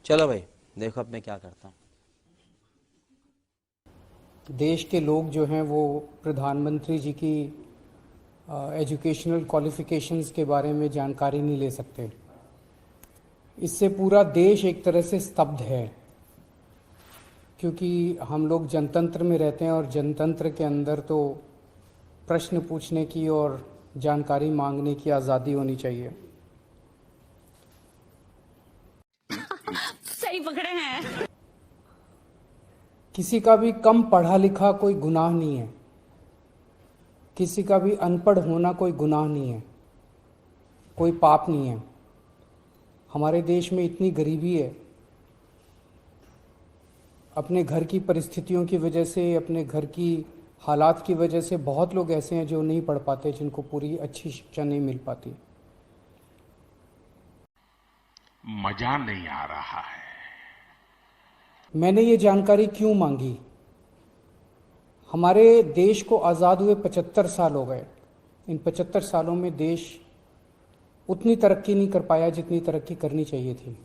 चलो भाई, देखो अब मैं क्या करता हूँ। देश के लोग जो हैं वो प्रधानमंत्री जी की एजुकेशनल क्वालिफ़िकेशंस के बारे में जानकारी नहीं ले सकते। इससे पूरा देश एक तरह से स्तब्ध है, क्योंकि हम लोग जनतंत्र में रहते हैं और जनतंत्र के अंदर तो प्रश्न पूछने की और जानकारी मांगने की आज़ादी होनी चाहिए। सही पकड़े हैं। किसी का भी कम पढ़ा लिखा कोई गुनाह नहीं है, किसी का भी अनपढ़ होना कोई गुनाह नहीं है, कोई पाप नहीं है। हमारे देश में इतनी गरीबी है, अपने घर की परिस्थितियों की वजह से, अपने घर की हालात की वजह से बहुत लोग ऐसे हैं जो नहीं पढ़ पाते, जिनको पूरी अच्छी शिक्षा नहीं मिल पाती। मजा नहीं आ रहा है। मैंने ये जानकारी क्यों मांगी? हमारे देश को आज़ाद हुए 75 साल हो गए। इन 75 सालों में देश उतनी तरक्की नहीं कर पाया जितनी तरक्की करनी चाहिए थी।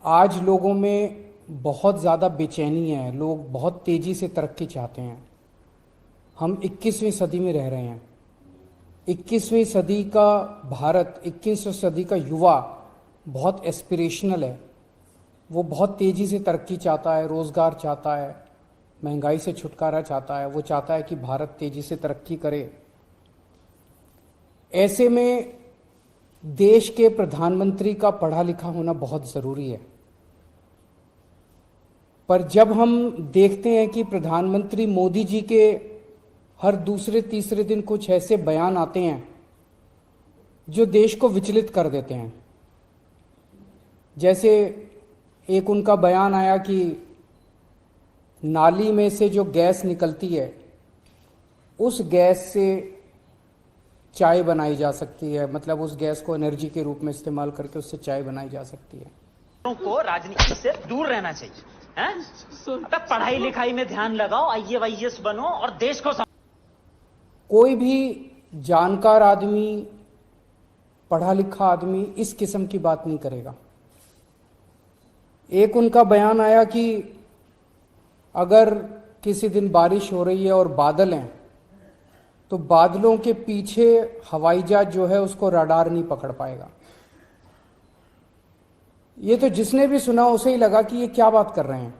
आज लोगों में बहुत ज़्यादा बेचैनी है, लोग बहुत तेज़ी से तरक्की चाहते हैं। हम 21वीं सदी में रह रहे हैं। 21वीं सदी का भारत, 21वीं सदी का युवा बहुत एस्पिरेशनल है। वो बहुत तेज़ी से तरक्की चाहता है, रोज़गार चाहता है, महंगाई से छुटकारा चाहता है। वो चाहता है कि भारत तेज़ी से तरक्की करे। ऐसे में देश के प्रधानमंत्री का पढ़ा लिखा होना बहुत ज़रूरी है। पर जब हम देखते हैं कि प्रधानमंत्री मोदी जी के हर दूसरे तीसरे दिन कुछ ऐसे बयान आते हैं जो देश को विचलित कर देते हैं। जैसे एक उनका बयान आया कि नाली में से जो गैस निकलती है, उस गैस से चाय बनाई जा सकती है, मतलब उस गैस को एनर्जी के रूप में इस्तेमाल करके उससे चाय बनाई जा सकती है। को राजनीति से दूर रहना चाहिए, हैं? अबे पढ़ाई लिखाई में ध्यान लगाओ, आईएएस बनो और देश को कोई भी जानकार आदमी, पढ़ा लिखा आदमी इस किस्म की बात नहीं करेगा। एक उनका बयान आया कि अगर किसी दिन बारिश हो रही है और बादल हैं, तो बादलों के पीछे हवाई जहाज जो है उसको रडार नहीं पकड़ पाएगा। ये तो जिसने भी सुना उसे ही लगा कि ये क्या बात कर रहे हैं।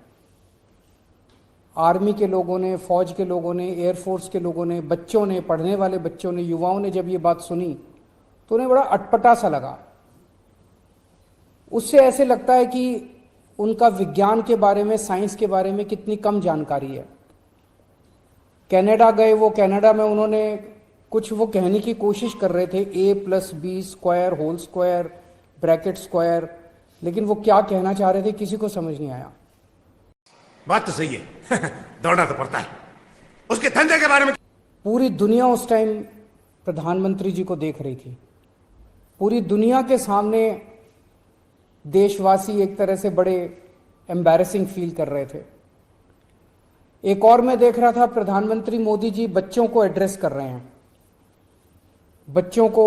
आर्मी के लोगों ने, फौज के लोगों ने, एयरफोर्स के लोगों ने, बच्चों ने, पढ़ने वाले बच्चों ने, युवाओं ने जब ये बात सुनी तो उन्हें बड़ा अटपटा सा लगा। उससे ऐसे लगता है कि उनका विज्ञान के बारे में, साइंस के बारे में कितनी कम जानकारी है। कनाडा गए वो, कनाडा में उन्होंने कुछ वो कहने की कोशिश कर रहे थे, a+b² whole square bracket square, लेकिन वो क्या कहना चाह रहे थे किसी को समझ नहीं आया। बात तो सही है। दौड़ना तो पड़ता है। उसके धंधे के बारे में पूरी दुनिया उस टाइम प्रधानमंत्री जी को देख रही थी। पूरी दुनिया के सामने देशवासी एक तरह से बड़े एम्बैरेसिंग फील कर रहे थे। एक और मैं देख रहा था, प्रधानमंत्री मोदी जी बच्चों को एड्रेस कर रहे हैं। बच्चों को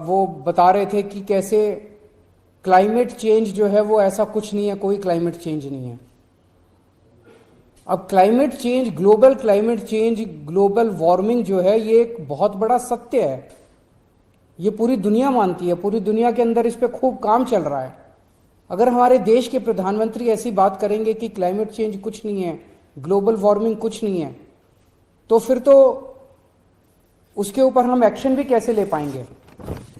वो बता रहे थे कि कैसे क्लाइमेट चेंज जो है वो ऐसा कुछ नहीं है, कोई क्लाइमेट चेंज नहीं है। अब climate change, global climate change, global warming जो है ये एक बहुत बड़ा सत्य है। ये पूरी दुनिया मानती है, पूरी दुनिया के अंदर इस पे खूब काम चल रहा है। अगर हमारे देश के प्रधानमंत्री ऐसी बात करेंगे कि क्लाइमेट चेंज कुछ नहीं है, ग्लोबल वार्मिंग कुछ नहीं है, तो फिर तो उसके ऊपर हम एक्शन भी कैसे ले पाएंगे।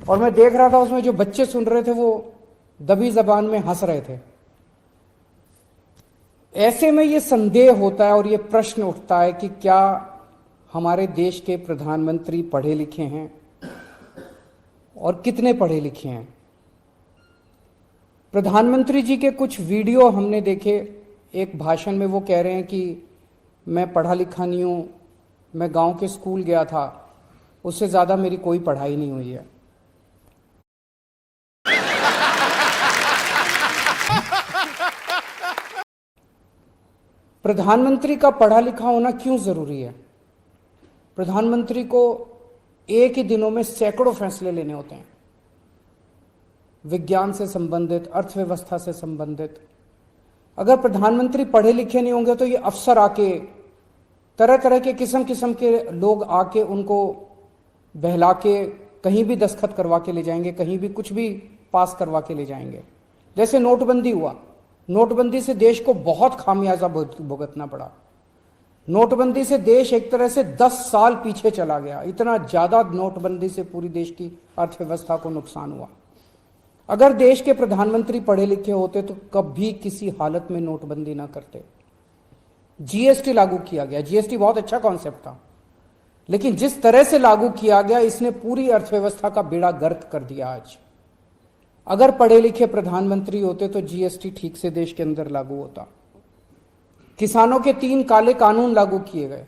और मैं देख रहा था उसमें जो बच्चे सुन रहे थे वो दबी जबान में हंस रहे थे। ऐसे में ये संदेह होता है और ये प्रश्न उठता है कि क्या हमारे देश के प्रधानमंत्री पढ़े लिखे हैं और कितने पढ़े लिखे हैं। प्रधानमंत्री जी के कुछ वीडियो हमने देखे। एक भाषण में वो कह रहे हैं कि मैं पढ़ा लिखा नहीं हूँ, मैं गांव के स्कूल गया था, उससे ज़्यादा मेरी कोई पढ़ाई नहीं हुई है। प्रधानमंत्री का पढ़ा लिखा होना क्यों ज़रूरी है? प्रधानमंत्री को एक ही दिनों में सैकड़ों फैसले लेने होते हैं। विज्ञान से संबंधित, अर्थव्यवस्था से संबंधित। अगर प्रधानमंत्री पढ़े लिखे नहीं होंगे तो ये अफसर आके, तरह तरह के किस्म किस्म के लोग आके उनको बहला के कहीं भी दस्तखत करवा के ले जाएंगे, कहीं भी कुछ भी पास करवा के ले जाएंगे। जैसे नोटबंदी हुआ, नोटबंदी से देश को बहुत खामियाजा भुगतना पड़ा। नोटबंदी से देश एक तरह से 10 साल पीछे चला गया। इतना ज्यादा नोटबंदी से पूरी देश की अर्थव्यवस्था को नुकसान हुआ। अगर देश के प्रधानमंत्री पढ़े लिखे होते तो कभी किसी हालत में नोटबंदी ना करते। जीएसटी लागू किया गया, जीएसटी बहुत अच्छा कॉन्सेप्ट था, लेकिन जिस तरह से लागू किया गया इसने पूरी अर्थव्यवस्था का बेड़ा गर्क कर दिया। आज अगर पढ़े लिखे प्रधानमंत्री होते तो जीएसटी ठीक से देश के अंदर लागू होता। किसानों के 3 काले कानून लागू किए गए।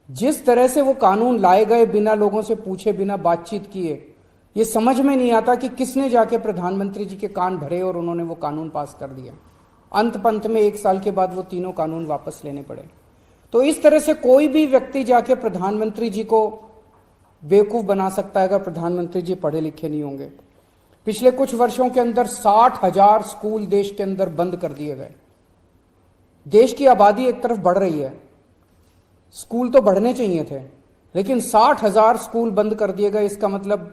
जिस तरह से वो कानून लाए गए बिना लोगों से पूछे, बिना बातचीत किए, ये समझ में नहीं आता कि किसने जाके प्रधानमंत्री जी के कान भरे और उन्होंने वो कानून पास कर दिया। अंत पंत में 1 साल के बाद वो तीनों कानून वापस लेने पड़े। तो इस तरह से कोई भी व्यक्ति जाके प्रधानमंत्री जी को बेवकूफ बना सकता है अगर प्रधानमंत्री जी पढ़े लिखे नहीं होंगे। पिछले कुछ वर्षों के अंदर 60,000 स्कूल देश के अंदर बंद कर दिए गए। देश की आबादी एक तरफ बढ़ रही है, स्कूल तो बढ़ने चाहिए थे, लेकिन 60,000 स्कूल बंद कर दिए गए। इसका मतलब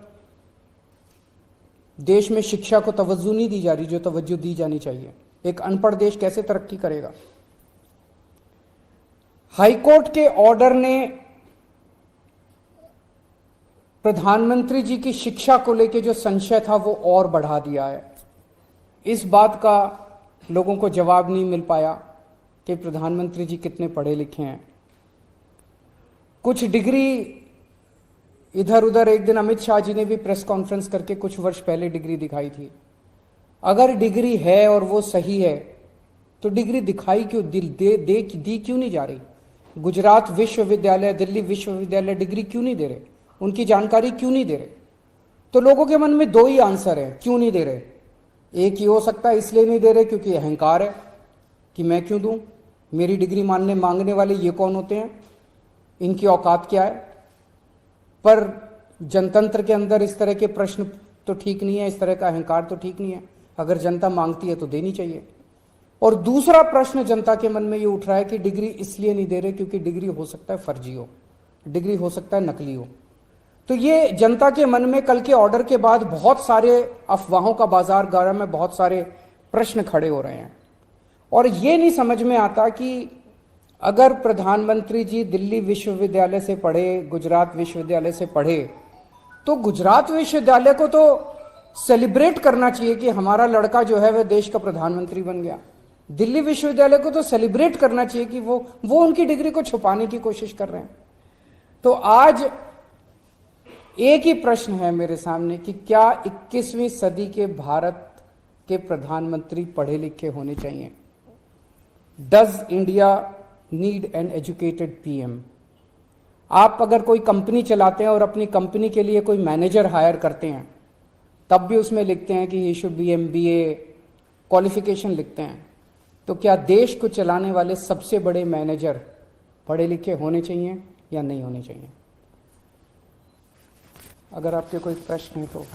देश में शिक्षा को तवज्जो नहीं दी जा रही जो तवज्जो दी जानी चाहिए। एक अनपढ़ देश कैसे तरक्की करेगा। हाईकोर्ट के ऑर्डर ने प्रधानमंत्री जी की शिक्षा को लेकर जो संशय था वो और बढ़ा दिया है। इस बात का लोगों को जवाब नहीं मिल पाया कि प्रधानमंत्री जी कितने पढ़े लिखे हैं। कुछ डिग्री इधर उधर, एक दिन अमित शाह जी ने भी प्रेस कॉन्फ्रेंस करके कुछ वर्ष पहले डिग्री दिखाई थी। अगर डिग्री है और वो सही है तो डिग्री दिखाई क्यों, दी क्यों नहीं जा रही। गुजरात विश्वविद्यालय, दिल्ली विश्वविद्यालय डिग्री क्यों नहीं दे रहे, उनकी जानकारी क्यों नहीं दे रहे। तो लोगों के मन में 2 ही आंसर है क्यों नहीं दे रहे। एक ही हो सकता है इसलिए नहीं दे रहे क्योंकि अहंकार है कि मैं क्यों दूं, मेरी डिग्री मांगने वाले ये कौन होते हैं, इनकी औकात क्या है। पर जनतंत्र के अंदर इस तरह के प्रश्न तो ठीक नहीं है, इस तरह का अहंकार तो ठीक नहीं है। अगर जनता मांगती है तो देनी चाहिए। और दूसरा प्रश्न जनता के मन में ये उठ रहा है कि डिग्री इसलिए नहीं दे रहे क्योंकि डिग्री हो सकता है फर्जी हो, डिग्री हो सकता है नकली हो। तो ये जनता के मन में कल के ऑर्डर के बाद बहुत सारे अफवाहों का बाजार गारा में बहुत सारे प्रश्न खड़े हो रहे हैं। और ये नहीं समझ में आता कि अगर प्रधानमंत्री जी दिल्ली विश्वविद्यालय से पढ़े, गुजरात विश्वविद्यालय से पढ़े, तो गुजरात विश्वविद्यालय को तो सेलिब्रेट करना चाहिए कि हमारा लड़का जो है वह देश का प्रधानमंत्री बन गया। दिल्ली विश्वविद्यालय को तो सेलिब्रेट करना चाहिए कि वो उनकी डिग्री को छुपाने की कोशिश कर रहे हैं। तो आज एक ही प्रश्न है मेरे सामने कि क्या 21वीं सदी के भारत के प्रधानमंत्री पढ़े लिखे होने चाहिए। Does India need an educated PM. आप अगर कोई कंपनी चलाते हैं और अपनी कंपनी के लिए कोई मैनेजर हायर करते हैं तब भी उसमें लिखते हैं कि he should be MBA qualification लिखते हैं। तो क्या देश को चलाने वाले सबसे बड़े मैनेजर पढ़े लिखे होने चाहिए या नहीं होने चाहिए। अगर आपके कोई प्रश्न है तो